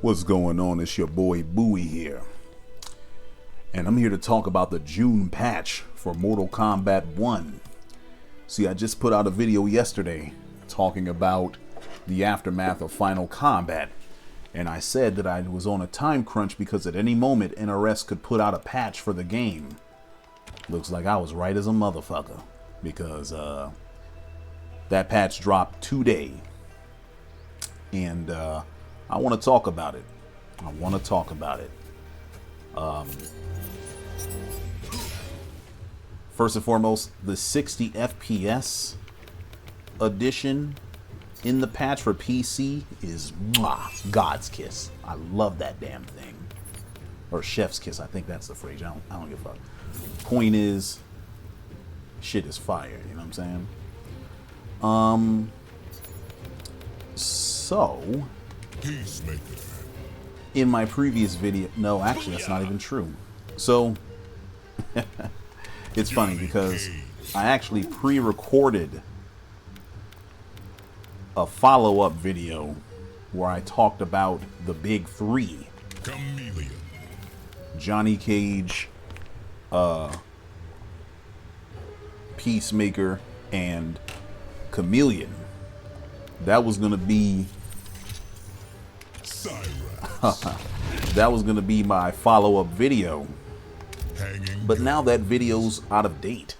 What's going on? It's your boy Bowie here. And I'm here to talk about the June patch for Mortal Kombat 1. See, I just put out a video yesterday talking about the aftermath of Final Combat. And I said that I was on a time crunch because at any moment NRS could put out a patch for the game. Looks like I was right as a motherfucker, because that patch dropped today. And I want to talk about it. First and foremost, the 60 FPS edition in the patch for PC is God's kiss. I love that damn thing. Or chef's kiss, I think that's the phrase. I don't give a fuck. Point is, shit is fire, you know what I'm saying? So Peacemaker. In my previous video, no, actually that's not even true. So it's funny because I actually pre-recorded a follow-up video where I talked about the big three: Chameleon. Johnny Cage, Peacemaker, and Chameleon. That was gonna be Cyrax. that was gonna be my follow-up video. Hanging But now that video's out of date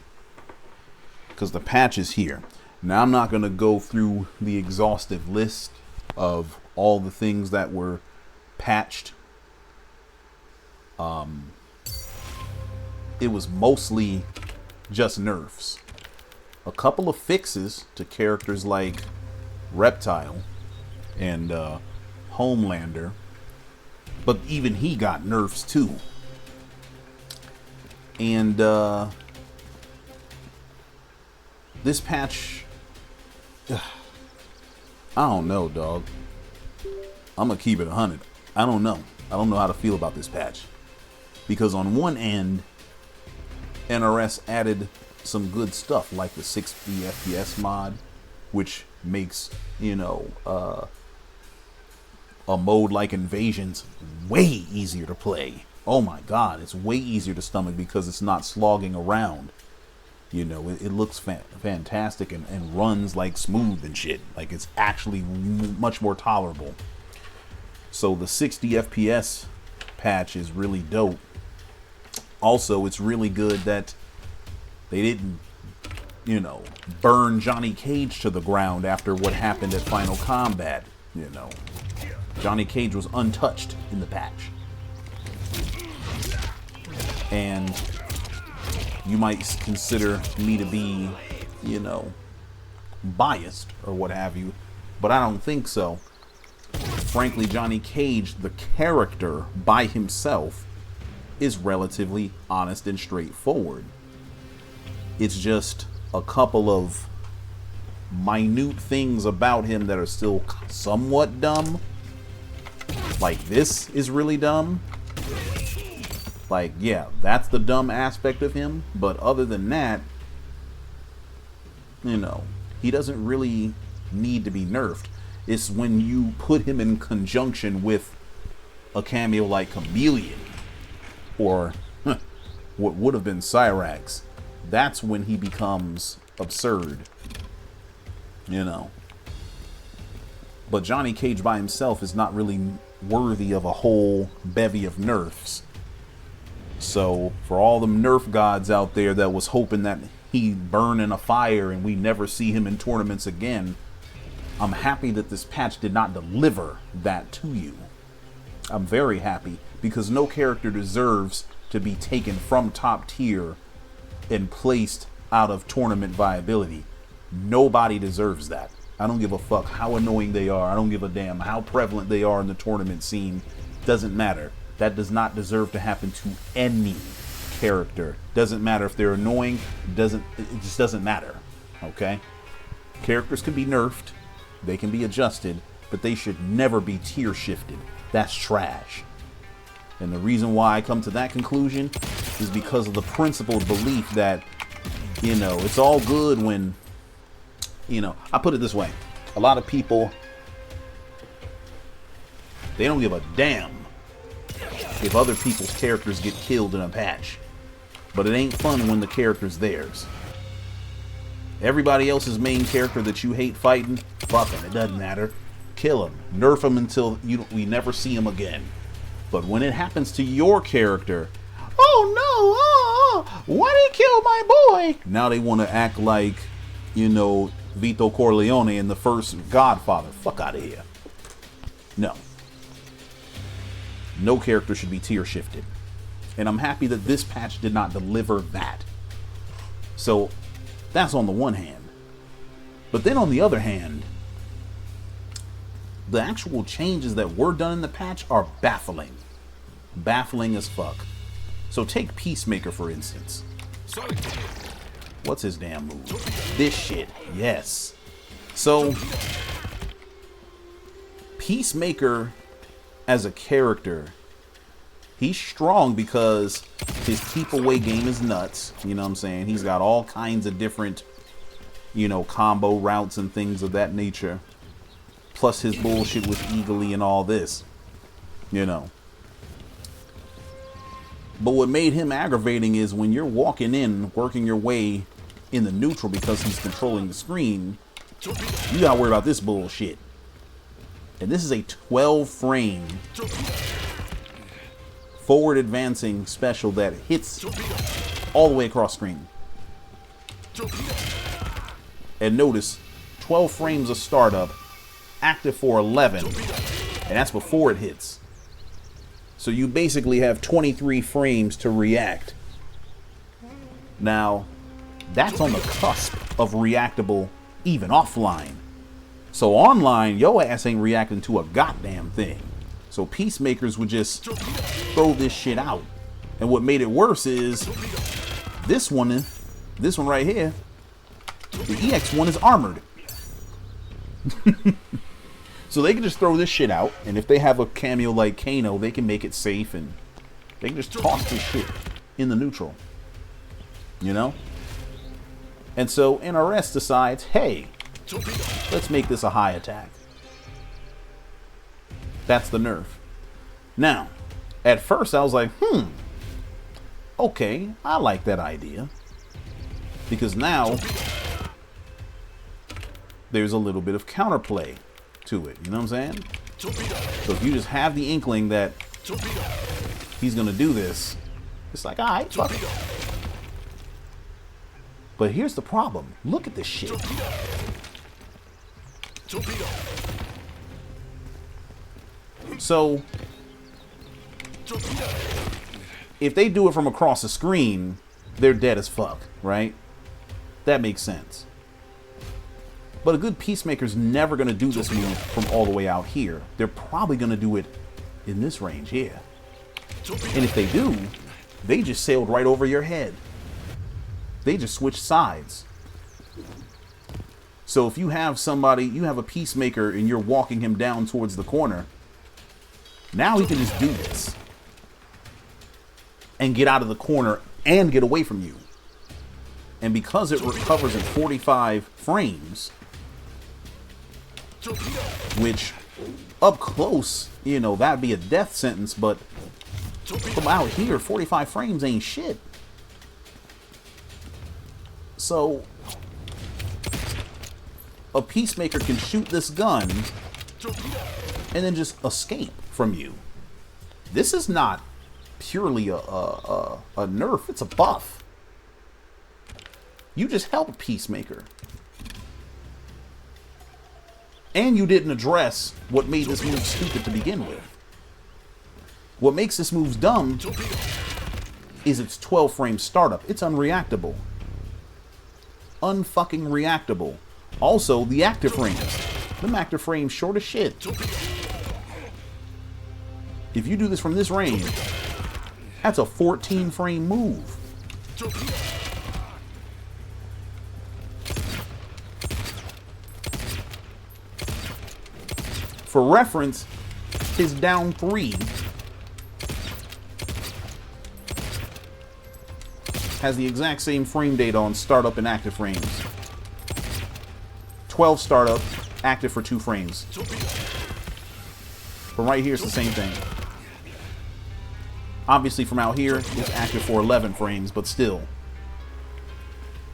because the patch is here. Now I'm not gonna go through the exhaustive list of all the things that were patched. It was mostly just nerfs. A couple of fixes to characters like Reptile and Homelander, but even he got nerfs too. And this patch, I don't know, dog. I'm gonna keep it 100. I don't know how to feel about this patch, because on one end NRS added some good stuff like the 60 FPS mod, which makes, you know, a mode like Invasions way easier to play. Oh my god, it's way easier to stomach because it's not slogging around. You know, it looks fantastic and runs like smooth and shit. Like, it's actually much more tolerable. So the 60 FPS patch is really dope. Also, it's really good that they didn't, you know, burn Johnny Cage to the ground after what happened at Final Combat. You know, Johnny Cage was untouched in the patch. And you might consider me to be, you know, biased or what have you, but I don't think so. Frankly, Johnny Cage, the character by himself, is relatively honest and straightforward. It's just a couple of minute things about him that are still somewhat dumb. Like, this is really dumb. Like, yeah, that's the dumb aspect of him. But other than that, you know, he doesn't really need to be nerfed. It's when you put him in conjunction with a cameo like Chameleon, or what would have been Cyrax, that's when he becomes absurd. You know. But Johnny Cage by himself is not really worthy of a whole bevy of nerfs. So for all them nerf gods out there that was hoping that he'd burn in a fire and we never see him in tournaments again, I'm happy that this patch did not deliver that to you. I'm very happy, because no character deserves to be taken from top tier and placed out of tournament viability. Nobody deserves that. I don't give a fuck how annoying they are. I don't give a damn how prevalent they are in the tournament scene. Doesn't matter. That does not deserve to happen to any character. Doesn't matter if they're annoying. It just doesn't matter. Okay? Characters can be nerfed. They can be adjusted, but they should never be tier shifted. That's trash. And the reason why I come to that conclusion is because of the principled belief that, you know, it's all good when, you know, I put it this way. A lot of people They don't give a damn if other people's characters get killed in a patch. But it ain't fun when the character's theirs. Everybody else's main character that you hate fighting, fuck him, it doesn't matter. Kill him. Nerf him until we never see him again. But when it happens to your character, oh no, why did he kill my boy? Now they want to act like, you know, Vito Corleone in the first Godfather. Fuck out of here. No. No character should be tier shifted. And I'm happy that this patch did not deliver that. So, that's on the one hand. But then on the other hand, the actual changes that were done in the patch are baffling. Baffling as fuck. So take Peacemaker for instance. What's his damn move? This shit. Yes. So, Peacemaker as a character, he's strong because his keep away game is nuts. You know what I'm saying? He's got all kinds of different, you know, combo routes and things of that nature. Plus his bullshit with Eagly and all this. You know. But what made him aggravating is when you're walking in, working your way in the neutral because he's controlling the screen, you gotta worry about this bullshit. And this is a 12 frame forward advancing special that hits all the way across screen. And notice 12 frames of startup, active for 11, and that's before it hits. So you basically have 23 frames to react. Now, that's on the cusp of reactable even offline. So online, your ass ain't reacting to a goddamn thing. So Peacemakers would just throw this shit out. And what made it worse is this one right here, the EX1 is armored. So they can just throw this shit out, and if they have a cameo like Kano, they can make it safe and they can just toss this shit in the neutral. You know? And so NRS decides, hey, let's make this a high attack. That's the nerf. Now, at first I was like, okay, I like that idea. Because now there's a little bit of counterplay to it, you know what I'm saying? So if you just have the inkling that he's gonna do this, it's like, alright, fuck it. But here's the problem. Look at this shit. So if they do it from across the screen, they're dead as fuck, right? That makes sense. But a good Peacemaker's never going to do this move from all the way out here. They're probably going to do it in this range here. And if they do, they just sailed right over your head. They just switched sides. So if you have somebody, you have a Peacemaker and you're walking him down towards the corner, now he can just do this and get out of the corner and get away from you. And because it recovers in 45 frames, which up close, you know, that'd be a death sentence, but from out here, 45 frames ain't shit. So a Peacemaker can shoot this gun and then just escape from you. This is not purely a nerf, it's a buff. You just help Peacemaker. And you didn't address what made this move stupid to begin with. What makes this move dumb is its 12 frame startup. It's unreactable. Unfucking reactable. Also, the active frames. Them active frames short as shit. If you do this from this range, that's a 14 frame move. For reference, his down 3 has the exact same frame data on startup and active frames. 12 startup, active for 2 frames. But right here, it's the same thing. Obviously, from out here, it's active for 11 frames, but still.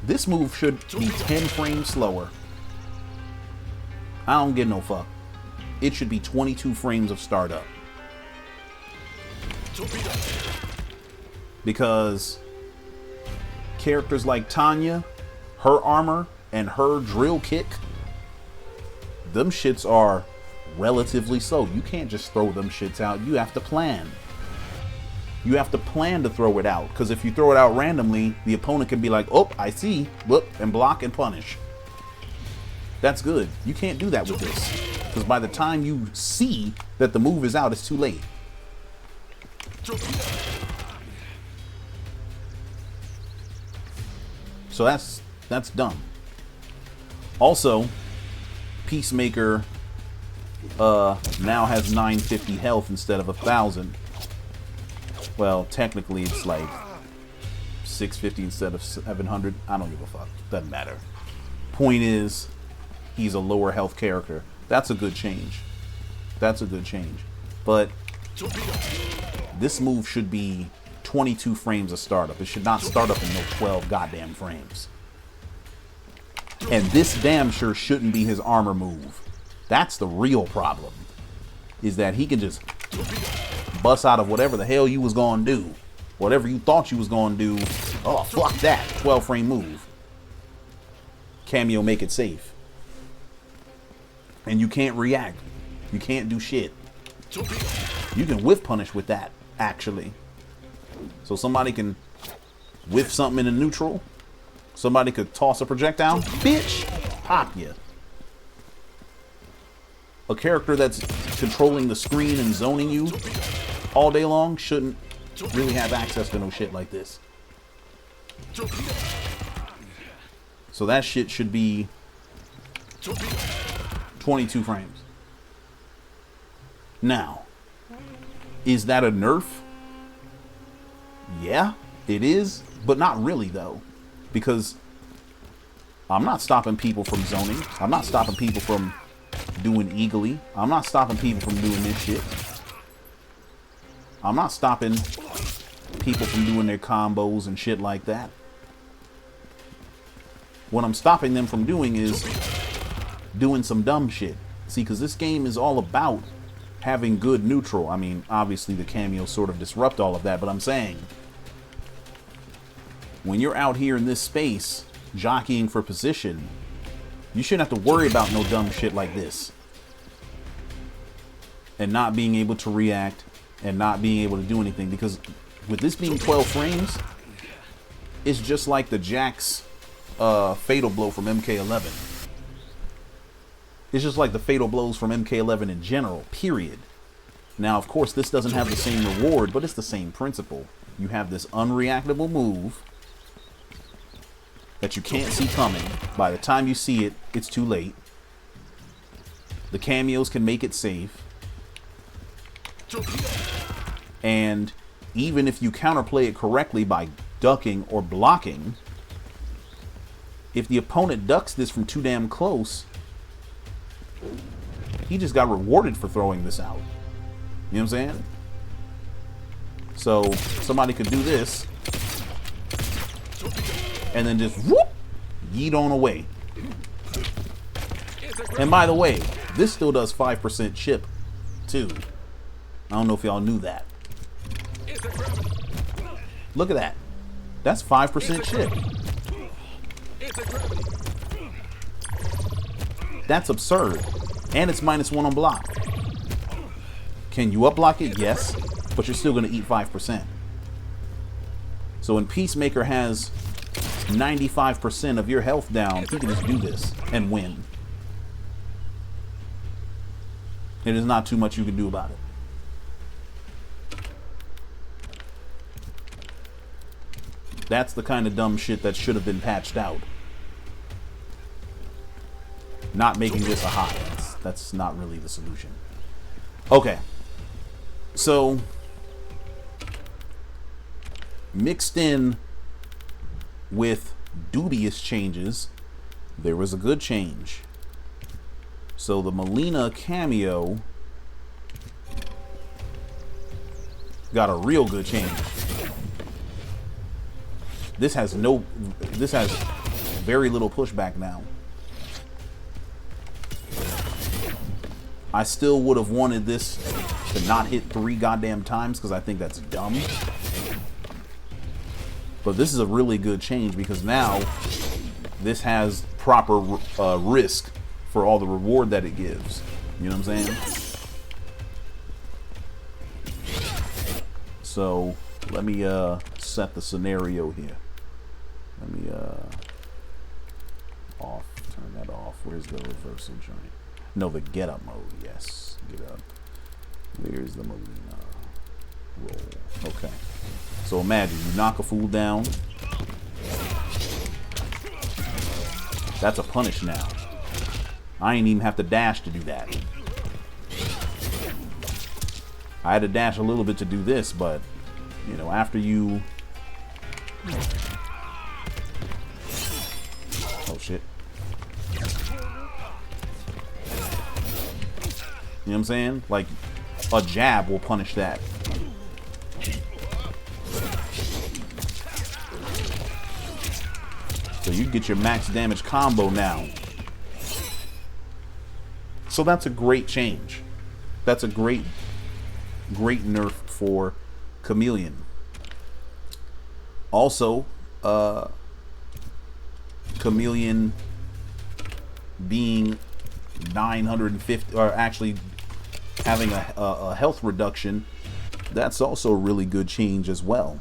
This move should be 10 frames slower. I don't give no fuck. It should be 22 frames of startup. Because characters like Tanya, her armor, and her drill kick, them shits are relatively slow. You can't just throw them shits out. You have to plan. You have to plan to throw it out. Because if you throw it out randomly, the opponent can be like, oh, I see, whoop, and block and punish. That's good. You can't do that with this. Because by the time you see that the move is out, it's too late. So that's dumb. Also, Peacemaker now has 950 health instead of 1,000. Well, technically it's like 650 instead of 700. I don't give a fuck. Doesn't matter. Point is, he's a lower health character. That's a good change. That's a good change. But this move should be 22 frames of startup. It should not start up in no 12 goddamn frames. And this damn sure shouldn't be his armor move. That's the real problem. Is that he can just bust out of whatever the hell you was gonna do. Whatever you thought you was gonna do. Oh, fuck that. 12 frame move. Cameo, make it safe. And you can't react. You can't do shit. You can whiff punish with that, actually. So somebody can whiff something in a neutral. Somebody could toss a projectile. Bitch! Pop ya. A character that's controlling the screen and zoning you all day long shouldn't really have access to no shit like this. So that shit should be 22 frames. Now, is that a nerf? Yeah, it is, but not really though. Because I'm not stopping people from zoning. I'm not stopping people from doing eagly. I'm not stopping people from doing this shit. I'm not stopping people from doing their combos and shit like that. What I'm stopping them from doing is doing some dumb shit. See, because this game is all about having good neutral. I mean, obviously the cameos sort of disrupt all of that, but I'm saying when you're out here in this space jockeying for position, you shouldn't have to worry about no dumb shit like this. And not being able to react and not being able to do anything. Because with this being 12 frames, it's just like the Jax fatal blow from MK11. It's just like the fatal blows from MK11 in general, period. Now, of course, this doesn't have the same reward, but it's the same principle. You have this unreactable move that you can't see coming. By the time you see it, it's too late. The cameos can make it safe. And even if you counterplay it correctly by ducking or blocking, if the opponent ducks this from too damn close, he just got rewarded for throwing this out. You know what I'm saying? So somebody could do this and then just whoop, yeet on away. And by the way, this still does 5% chip too. I don't know if y'all knew that. Look at that. That's 5% chip. That's absurd. And it's -1 on block. Can you up block it? Yes. But you're still going to eat 5%. So when Peacemaker has 95% of your health down, he can just do this and win. It is not too much you can do about it. That's the kind of dumb shit that should have been patched out. Not making this a high. That's not really the solution. Okay. So, mixed in with dubious changes, there was a good change. So the Melina cameo got a real good change. This has very little pushback now. I still would have wanted this to not hit 3 goddamn times because I think that's dumb. But this is a really good change because now this has proper risk for all the reward that it gives. You know what I'm saying? So let me set the scenario here. Let me turn that off. Where's the reversal joint? No, the get up mode. Yes, get up. Where's the mode? Roll. Okay. So imagine you knock a fool down. That's a punish now. I ain't even have to dash to do that. I had to dash a little bit to do this, but you know, after you... Oh shit. You know what I'm saying? Like, a jab will punish that. So you get your max damage combo now. So that's a great change. That's a great nerf for Chameleon. Also, Chameleon being 950, or actually having a health reduction, that's also a really good change as well.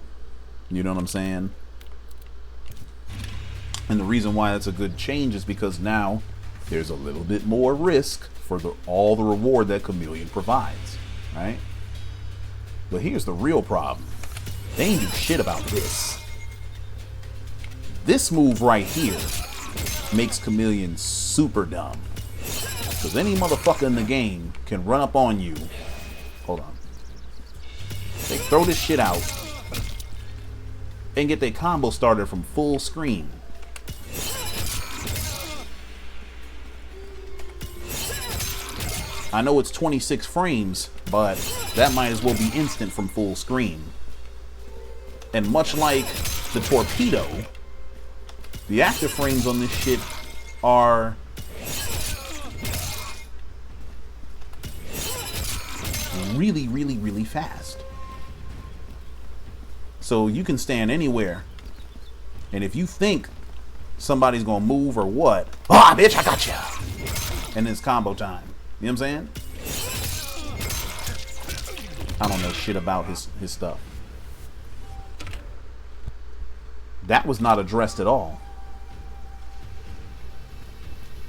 You know what I'm saying? And the reason why that's a good change is because now there's a little bit more risk for all the reward that Chameleon provides, right? But here's the real problem. They ain't do shit about this. This move right here makes Chameleon super dumb. Because any motherfucker in the game can run up on you. Hold on. They throw this shit out and get their combo started from full screen. I know it's 26 frames, but that might as well be instant from full screen. And much like the torpedo, the active frames on this shit are really, really, really fast. So you can stand anywhere, and if you think somebody's gonna move or what, ah, bitch, I got you, and it's combo time. You know what I'm saying? I don't know shit about his stuff. That was not addressed at all.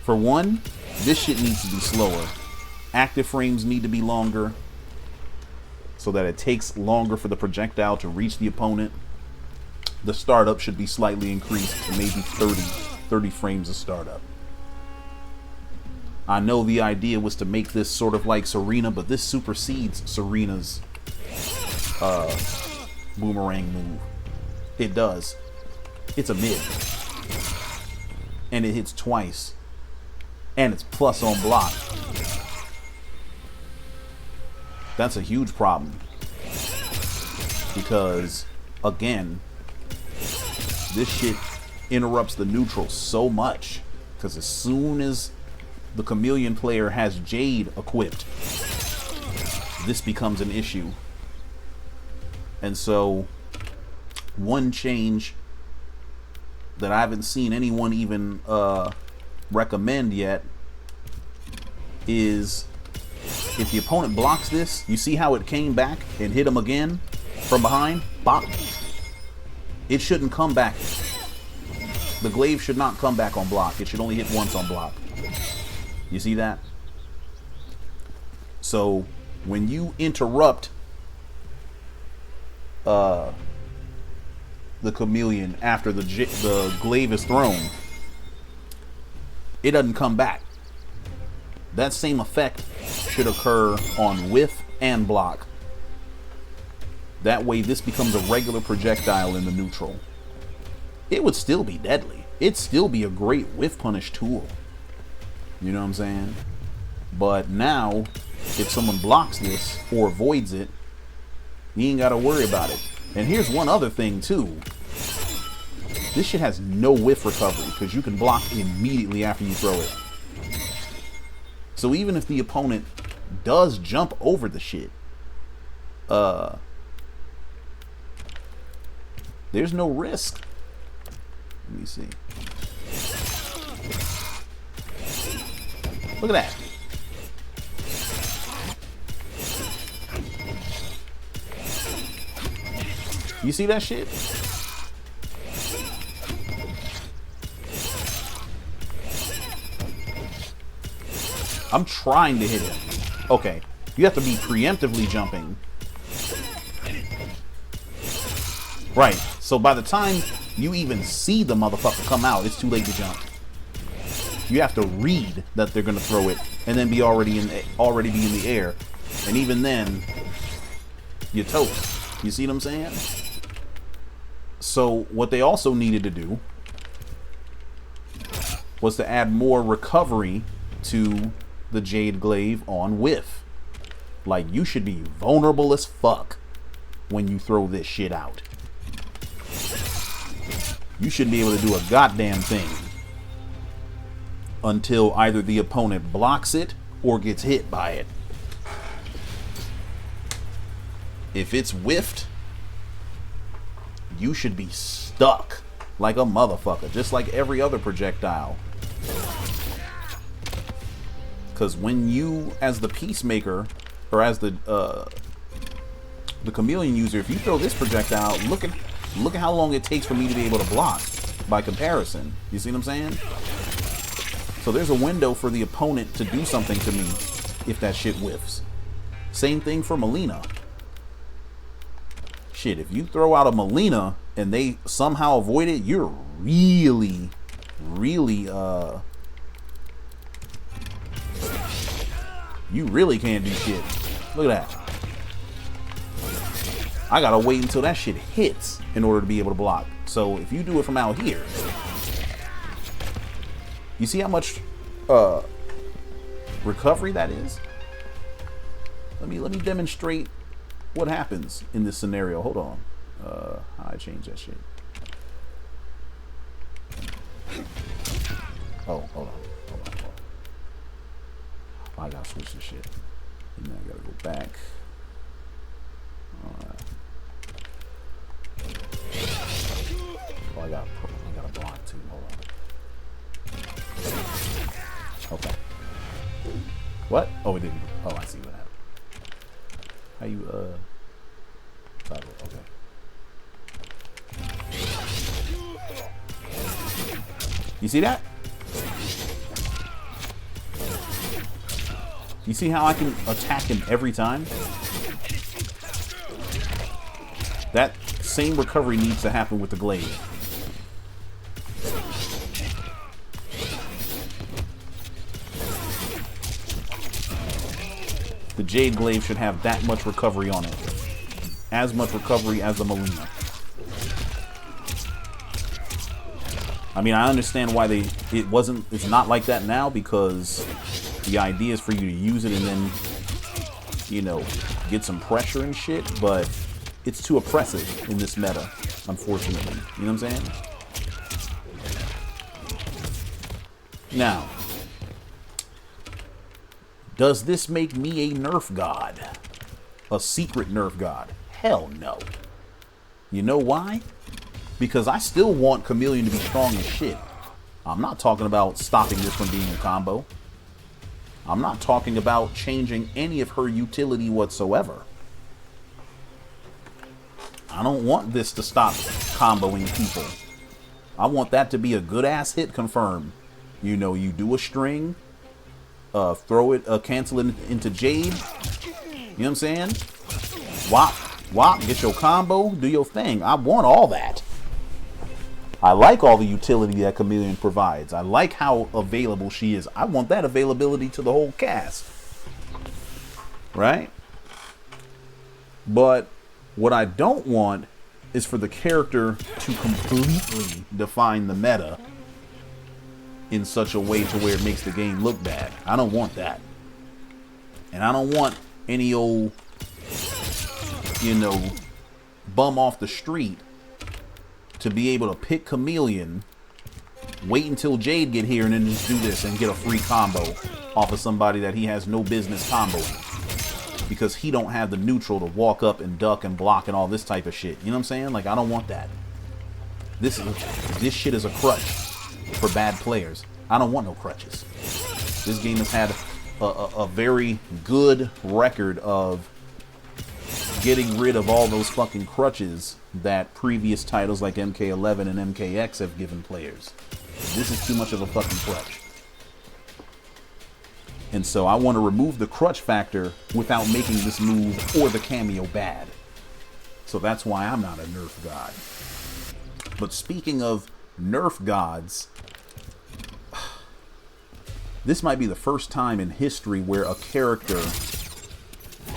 For one, this shit needs to be slower. Active frames need to be longer so that it takes longer for the projectile to reach the opponent. The startup should be slightly increased to maybe 30 frames of startup. I know the idea was to make this sort of like Serena, but this supersedes Serena's boomerang move. It does. It's a mid. And it hits twice. And it's plus on block. That's a huge problem. Because, again, this shit interrupts the neutral so much. Because as soon as the Chameleon player has Jade equipped, this becomes an issue. And so, one change that I haven't seen anyone even recommend yet is if the opponent blocks this, you see how it came back and hit him again from behind? Bop. It shouldn't come back. The glaive should not come back on block. It should only hit once on block. You see that? So when you interrupt the Chameleon after the glaive is thrown, it doesn't come back. That same effect should occur on whiff and block. That way this becomes a regular projectile in the neutral. It would still be deadly. It'd still be a great whiff punish tool. You know what I'm saying? But now, if someone blocks this or avoids it, You ain't gotta worry about it. And here's one other thing too. This shit has no whiff recovery because you can block immediately after you throw it. So even if the opponent does jump over the shit, there's no risk. Let me see. Look at that. You see that shit? I'm trying to hit him. Okay. You have to be preemptively jumping. Right. So by the time you even see the motherfucker come out, it's too late to jump. You have to read that they're gonna throw it and then be already be in the air. And even then, you're toast. You see what I'm saying? So what they also needed to do was to add more recovery to the Jade Glaive on whiff. Like, you should be vulnerable as fuck when you throw this shit out. You shouldn't be able to do a goddamn thing until either the opponent blocks it or gets hit by it. If it's whiffed, you should be stuck like a motherfucker, just like every other projectile. Because when you, as the Peacemaker, or as the Chameleon user, if you throw this projectile, look at how long it takes for me to be able to block by comparison. You see what I'm saying? So there's a window for the opponent to do something to me if that shit whiffs. Same thing for Melina. Shit, if you throw out a Melina and they somehow avoid it, you're really, you really can't do shit. Look at that. I gotta wait until that shit hits in order to be able to block. So if you do it from out here, you see how much recovery that is? Let me demonstrate what happens in this scenario. Hold on. How I change that shit? Oh, hold on. I gotta switch this shit. And then I gotta go back. Alright. Oh, I gotta block too. Hold on. Okay. What? Oh, it didn't. Oh, I see what happened. How you, toggle. Okay. You see that? You see how I can attack him every time? That same recovery needs to happen with the glaive. The Jade Glaive should have that much recovery on it. As much recovery as the Melina. I mean, I understand why it's not like that now, because the idea is for you to use it and then, you know, get some pressure and shit, but it's too oppressive in this meta, unfortunately. You know what I'm saying? Now, does this make me a nerf god? A secret nerf god? Hell no. You know why? Because I still want Chameleon to be strong as shit. I'm not talking about stopping this from being a combo. I'm not talking about changing any of her utility whatsoever. I don't want this to stop comboing people. I want that to be a good ass hit confirm. You know, you do a string, throw it, cancel it into Jade. You know what I'm saying? Wop, wop, get your combo, do your thing. I want all that. I like all the utility that Chameleon provides. I like how available she is. I want that availability to the whole cast. Right? But what I don't want is for the character to completely define the meta in such a way to where it makes the game look bad. I don't want that. And I don't want any old you know, bum off the street to be able to pick Chameleon, wait until Jade get here, and then just do this and get a free combo off of somebody that he has no business comboing. Because he don't have the neutral to walk up and duck and block and all this type of shit. You know what I'm saying? Like, I don't want that. This shit is a crutch for bad players. I don't want no crutches. This game has had a very good record of getting rid of all those fucking crutches that previous titles like MK11 and MKX have given players. This is too much of a fucking crutch. And so I want to remove the crutch factor without making this move or the cameo bad. So that's why I'm not a nerf god. But speaking of nerf gods, this might be the first time in history where a character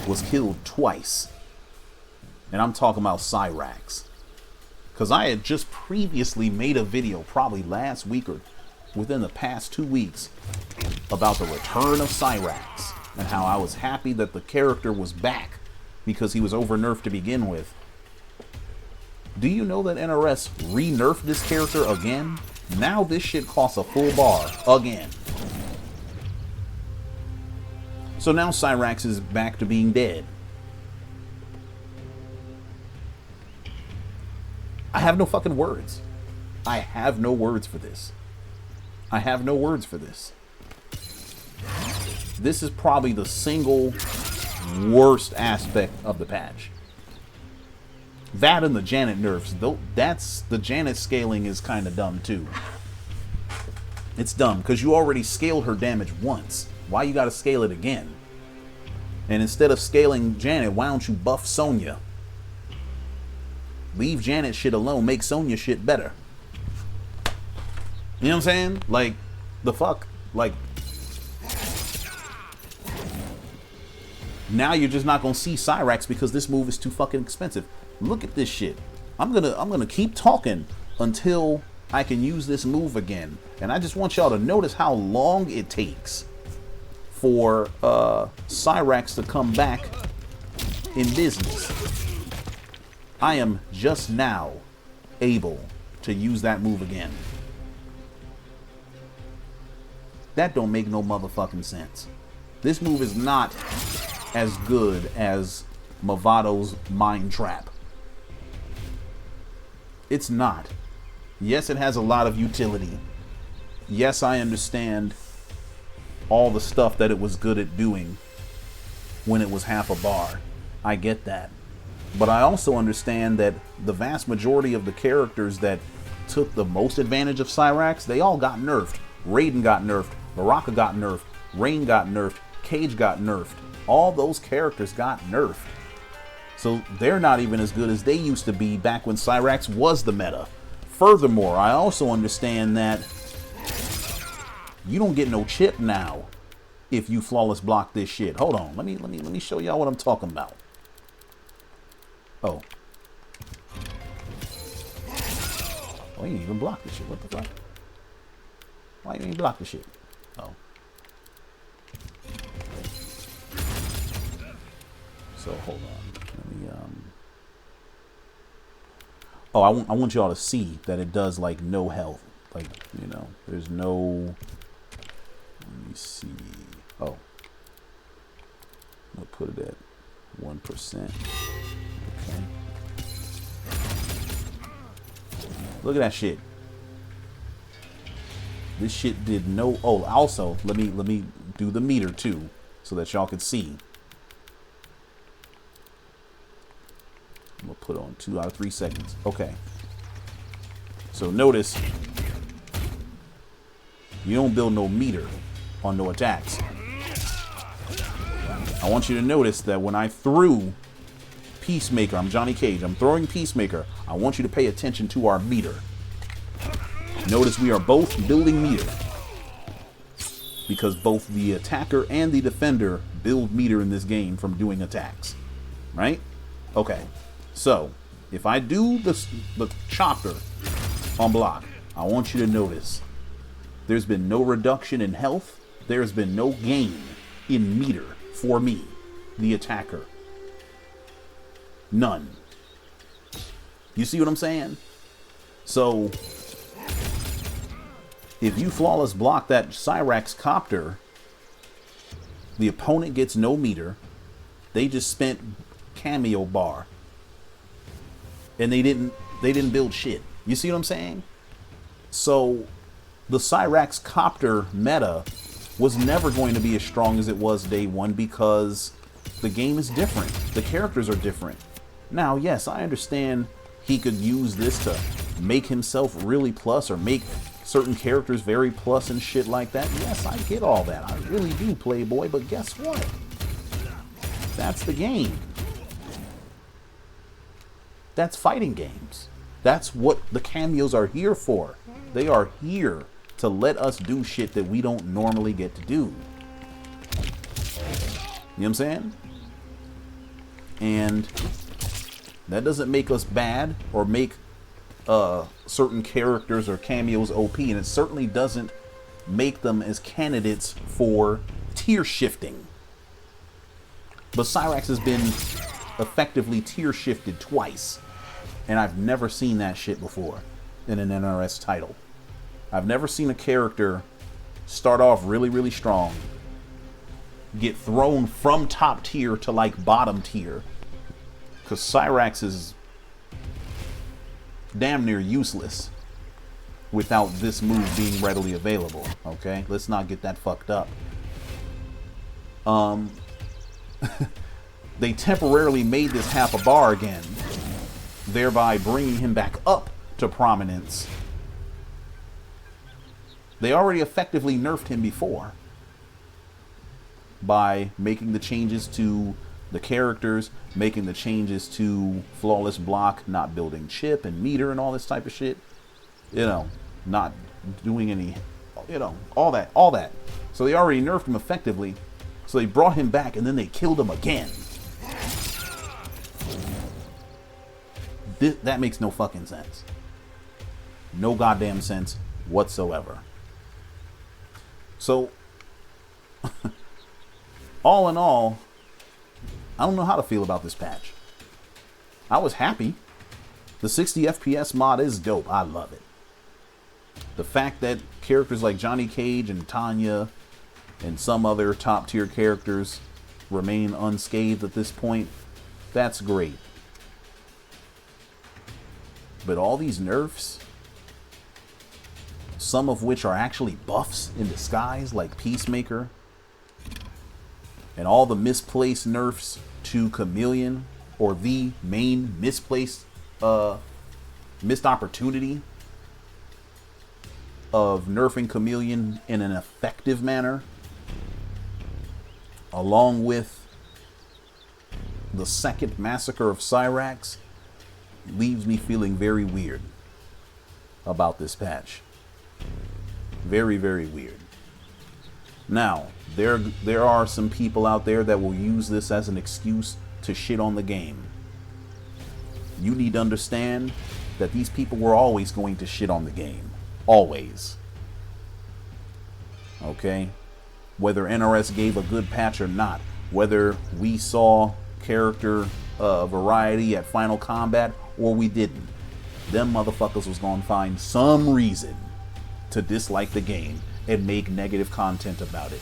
was killed twice. And I'm talking about Cyrax. Because I had just previously made a video, probably last week or within the past 2 weeks, about the return of Cyrax and how I was happy that the character was back because he was over nerfed to begin with. Do you know that NRS re-nerfed this character again? Now this shit costs a full bar again. So now Cyrax is back to being dead. I have no fucking words. I have no words for this. I have no words for this. This is probably the single worst aspect of the patch. That and the Janet nerfs, though, the Janet scaling is kind of dumb too. It's dumb because you already scaled her damage once. Why you got to scale it again? And instead of scaling Janet, why don't you buff Sonya? Leave Janet shit alone. Make Sonya shit better. You know what I'm saying? Like, the fuck? Like, now you're just not gonna see Cyrax because this move is too fucking expensive. Look at this shit. I'm gonna keep talking until I can use this move again. And I just want y'all to notice how long it takes for Cyrax to come back in business. I am just now able to use that move again. That don't make no motherfucking sense. This move is not as good as Mavado's Mind Trap. It's not. Yes, it has a lot of utility. Yes, I understand all the stuff that it was good at doing when it was half a bar. I get that. But I also understand that the vast majority of the characters that took the most advantage of Cyrax, they all got nerfed. Raiden got nerfed. Baraka got nerfed. Rain got nerfed. Cage got nerfed. All those characters got nerfed. So they're not even as good as they used to be back when Cyrax was the meta. Furthermore, I also understand that you don't get no chip now if you flawless block this shit. Hold on, let me show y'all what I'm talking about. Oh, you didn't even block this shit. What the fuck? Why you didn't block this shit? Oh. So hold on. Let me Oh, I want y'all to see that it does like no health. Like, you know, there's no. Let me see. Oh. I'll put it at 1%. Okay. Look at that shit. This shit did no. Oh, also let me do the meter too, so that y'all can see. I'm gonna put on 2 out of 3 seconds. Okay. So notice you don't build no meter on no attacks. I want you to notice that when I threw Peacemaker, I'm Johnny Cage, I'm throwing Peacemaker, I want you to pay attention to our meter. Notice we are both building meter, because both the attacker and the defender build meter in this game from doing attacks, right? Okay, so if I do the chopper on block, I want you to notice there's been no reduction in health, there's been no gain in meter for me, the attacker. None. You see what I'm saying? So, if you flawless block that Cyrax copter, the opponent gets no meter. They just spent cameo bar. And they didn't build shit. You see what I'm saying? So, the Cyrax copter meta was never going to be as strong as it was day one because the game is different. The characters are different. Now, yes, I understand he could use this to make himself really plus or make certain characters very plus and shit like that. Yes, I get all that. I really do, Playboy. But guess what? That's the game. That's fighting games. That's what the cameos are here for. They are here to let us do shit that we don't normally get to do. You know what I'm saying? And that doesn't make us bad or make certain characters or cameos OP, and it certainly doesn't make them as candidates for tier shifting. But Cyrax has been effectively tier shifted twice, and I've never seen that shit before in an NRS title. I've never seen a character start off really, really strong, get thrown from top tier to like bottom tier, because Cyrax is damn near useless without this move being readily available. Okay, let's not get that fucked up. They temporarily made this half a bar again, thereby bringing him back up to prominence. They already effectively nerfed him before by making the changes to the characters, making the changes to flawless block, not building chip and meter and all this type of shit. You know, not doing any, you know, all that. So they already nerfed him effectively. So they brought him back and then they killed him again. That makes no fucking sense. No goddamn sense whatsoever. So, all in all, I don't know how to feel about this patch. I was happy. The 60 FPS mod is dope. I love it. The fact that characters like Johnny Cage and Tanya and some other top tier characters remain unscathed at this point, that's great. But all these nerfs, some of which are actually buffs in disguise, like Peacemaker, and all the misplaced nerfs to Chameleon, or the main misplaced missed opportunity of nerfing Chameleon in an effective manner, along with the second massacre of Cyrax, leaves me feeling very weird about this patch. Very, very weird. Now, there are some people out there that will use this as an excuse to shit on the game. You need to understand that these people were always going to shit on the game. Always. Okay? Whether NRS gave a good patch or not, whether we saw character variety at Final Combat or we didn't, them motherfuckers was gonna find some reason to dislike the game and make negative content about it.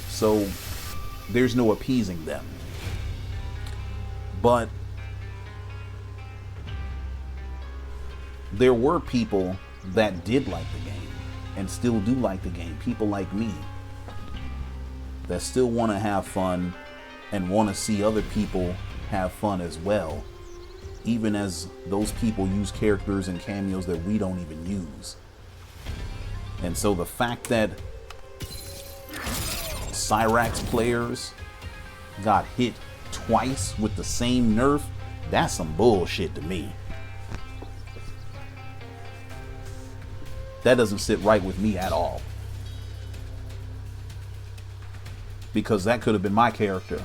So there's no appeasing them. But there were people that did like the game and still do like the game. People like me that still want to have fun and want to see other people have fun as well, even as those people use characters and cameos that we don't even use. And so the fact that Cyrax players got hit twice with the same nerf, that's some bullshit to me. That doesn't sit right with me at all. Because that could have been my character.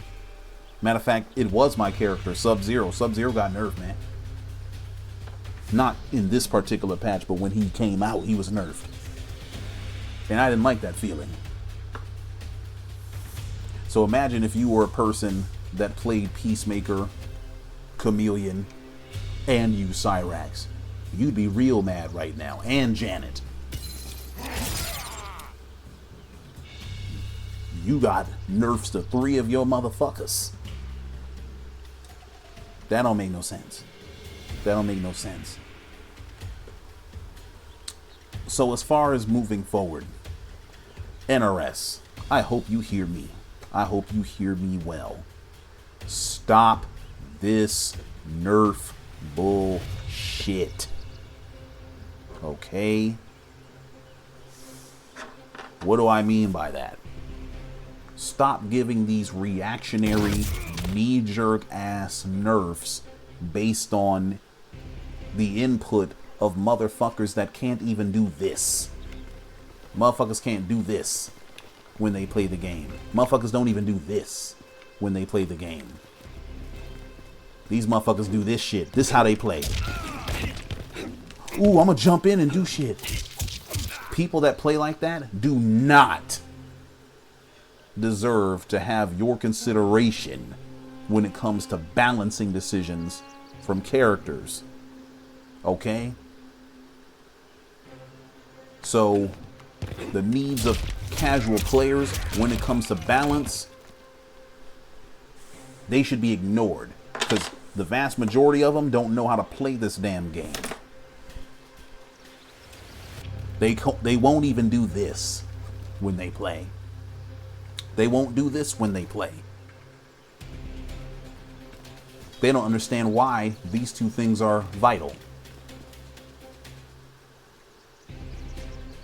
Matter of fact, it was my character, Sub-Zero. Sub-Zero got nerfed, man. Not in this particular patch, but when he came out, he was nerfed. And I didn't like that feeling. So imagine if you were a person that played Peacemaker Chameleon, and you, Cyrax. You'd be real mad right now. And Janet. You got nerfs to 3 of your motherfuckers. That don't make no sense. That don't make no sense. So as far as moving forward, NRS, I hope you hear me. I hope you hear me well. Stop this nerf bullshit. Okay? What do I mean by that? Stop giving these reactionary, knee-jerk ass nerfs based on the input of motherfuckers that can't even do this. Motherfuckers can't do this when they play the game. Motherfuckers don't even do this when they play the game. These motherfuckers do this shit. This is how they play. Ooh, I'm gonna jump in and do shit. People that play like that do not deserve to have your consideration when it comes to balancing decisions from characters. Okay? So, the needs of casual players when it comes to balance, they should be ignored, because the vast majority of them don't know how to play this damn game. They won't even do this when they play. They won't do this when they play. They don't understand why these two things are vital.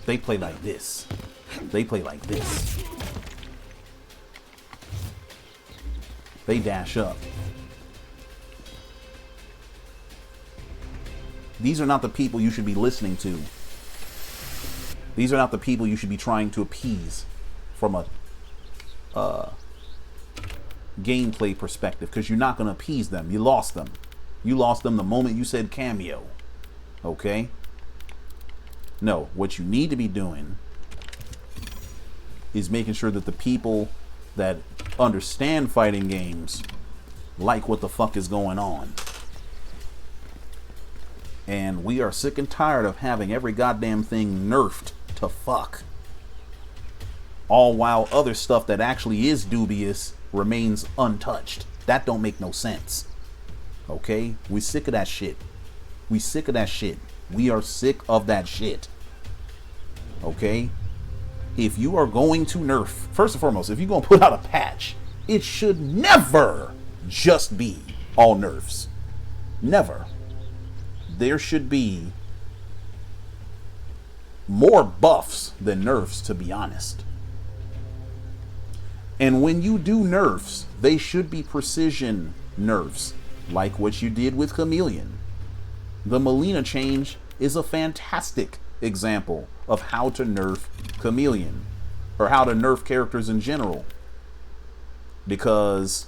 They play like this. They play like this. They dash up. These are not the people you should be listening to. These are not the people you should be trying to appease from a gameplay perspective, because you're not going to appease them. You lost them. You lost them the moment you said cameo. Okay? No, what you need to be doing is making sure that the people that understand fighting games like what the fuck is going on. And we are sick and tired of having every goddamn thing nerfed to fuck. All while other stuff that actually is dubious remains untouched. That don't make no sense. Okay? We sick of that shit. We sick of that shit. We are sick of that shit. Okay? If you are going to nerf, first and foremost, if you're going to put out a patch, it should never just be all nerfs. Never. There should be more buffs than nerfs, to be honest. And when you do nerfs, they should be precision nerfs, like what you did with Chameleon. The Melina change is a fantastic example of how to nerf Chameleon, or how to nerf characters in general. Because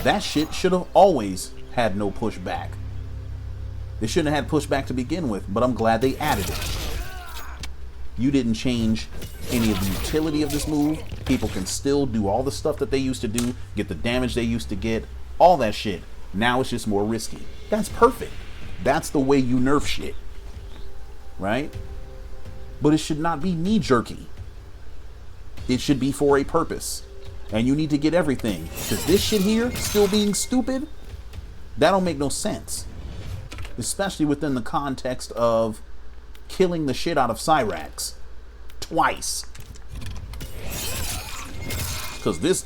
that shit should have always had no pushback. They shouldn't have had pushback to begin with, but I'm glad they added it. You didn't change any of the utility of this move. People can still do all the stuff that they used to do, get the damage they used to get, all that shit. Now it's just more risky. That's perfect. That's the way you nerf shit. Right? But it should not be knee-jerky. It should be for a purpose. And you need to get everything. Because this shit here, still being stupid, that don't make no sense. Especially within the context of killing the shit out of Cyrax twice. Because this,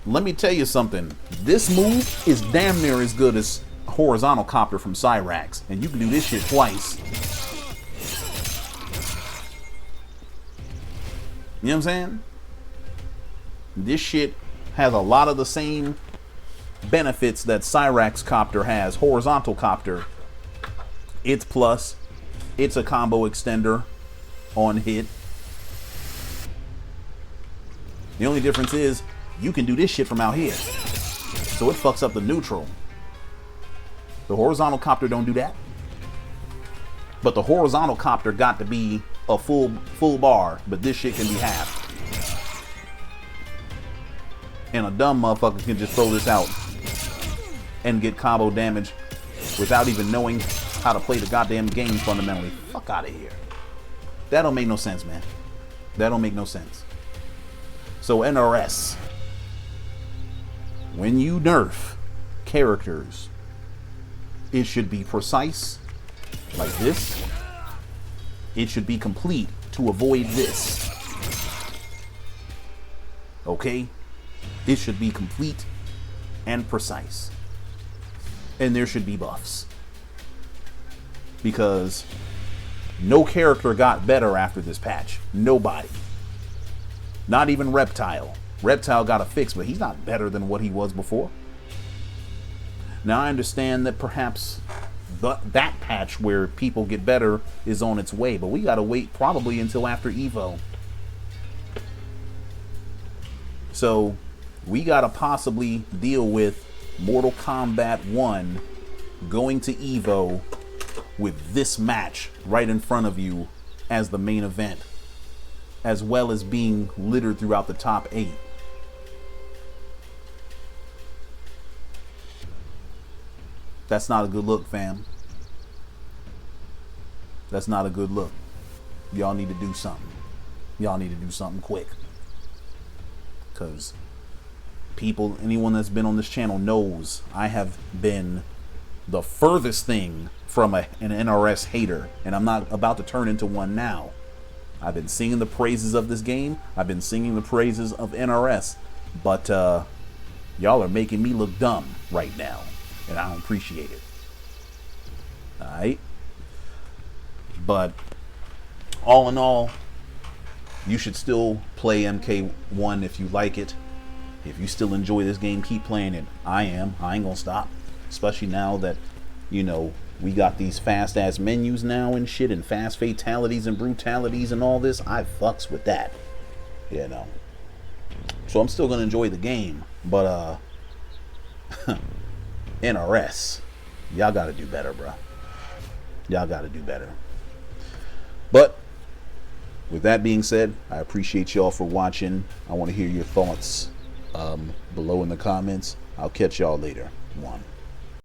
let me tell you something. This move is damn near as good as horizontal copter from Cyrax, and you can do this shit twice. You know what I'm saying? This shit has a lot of the same benefits that Cyrax copter has. Horizontal copter, it's plus, it's a combo extender on hit. The only difference is you can do this shit from out here, so it fucks up the neutral. The horizontal copter don't do that, but the horizontal copter got to be a full bar, but this shit can be half. And a dumb motherfucker can just throw this out and get combo damage without even knowing how to play the goddamn game fundamentally. Fuck out of here. That don't make no sense, man. That don't make no sense. So NRS, when you nerf characters, it should be precise, like this. It should be complete to avoid this. Okay? It should be complete and precise. And there should be buffs. Because no character got better after this patch. Nobody. Not even Reptile. Reptile got a fix, but he's not better than what he was before. Now I understand that perhaps that patch where people get better is on its way, but we gotta wait probably until after Evo. So we gotta possibly deal with Mortal Kombat 1 going to Evo with this match right in front of you as the main event, as well as being littered throughout the top 8. That's not a good look, fam. That's not a good look. Y'all need to do something. Y'all need to do something quick. Because people, anyone that's been on this channel knows I have been the furthest thing from an NRS hater. And I'm not about to turn into one now. I've been singing the praises of this game. I've been singing the praises of NRS. But y'all are making me look dumb right now. And I don't appreciate it. Alright? But all in all, you should still play MK1 if you like it. If you still enjoy this game, keep playing it. I am. I ain't gonna stop. Especially now that, you know, we got these fast ass menus now and shit, and fast fatalities and brutalities and all this. I fucks with that. You know. So I'm still gonna enjoy the game. But NRS, y'all gotta do better, bro. Y'all gotta do better. But with that being said, I appreciate y'all for watching. I want to hear your thoughts below in the comments. I'll catch y'all later. One.